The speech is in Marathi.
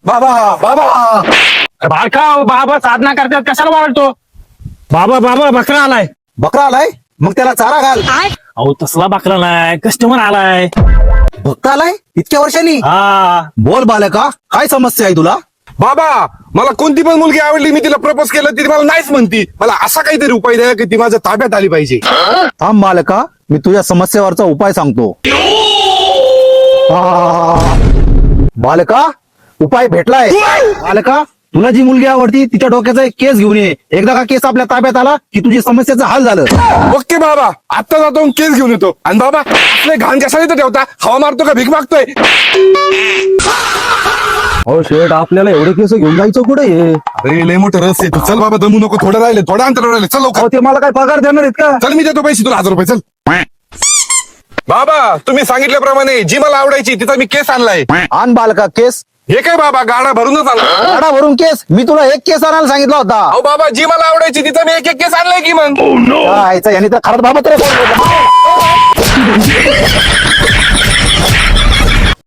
बाबा बाबा बारका बाबा साधना करतात कशाला वाढतो? बाबा बाबा बकरा आलाय. बकरा आलाय मग त्याला चारा घाल. अहो तसला बकरा नाही, कस्टमर आलाय. भक्त आलाय इतक्या वर्षांनी. हा बोल बालका काय समस्या आहे तुला. बाबा मला कोणती पण मुलगी आवडली, मी तिला प्रपोज केलं ती मला नाहीच म्हणती. मला असा काहीतरी उपाय द्या की ती माझ्या ताब्यात आली पाहिजे. थांब बालका मी तुझ्या समस्येवरचा उपाय सांगतो. बालका उपाय भेटलाय. बालका तुला जी मुलगी आवडती तिच्या डोक्याचा एक केस घेऊन ये. एकदा का केस आपल्या ताब्यात आला की तुझी समस्याचा हल झालं. ओके बाबा, आता जातो केस घेऊन येतो. आणि बाबा आपले घाण कशाला इथं ठेवता? हवा मारतो का भीक मागतोय? हो शेठ आपल्याला एवढे केस घेऊन जायचं कुठे आहे? अरे लय मोठं रस आहे. तू चल बाबा, दमू नको. थोडं राहिले, थोडं अंतर राहिले. चल लवकर. अहो, ते मला काय पगार देणार आहेत का? चल मी देतो पैसे तुला, 1000 रुपये. चल बाबा, तुम्ही सांगितल्याप्रमाणे जी मला आवडायची तिचा मी केस आणलाय. आण बालका केस. हे काय बाबा, गाडा भरूनच आणला. गाडा भरून केस. मी तुला एक केस आणायला सांगितला होता. अहो बाबा, जी मला आवडायची तिचा मी एक एक केस आणलाय की मग. याने तर खरंच बाबा तरी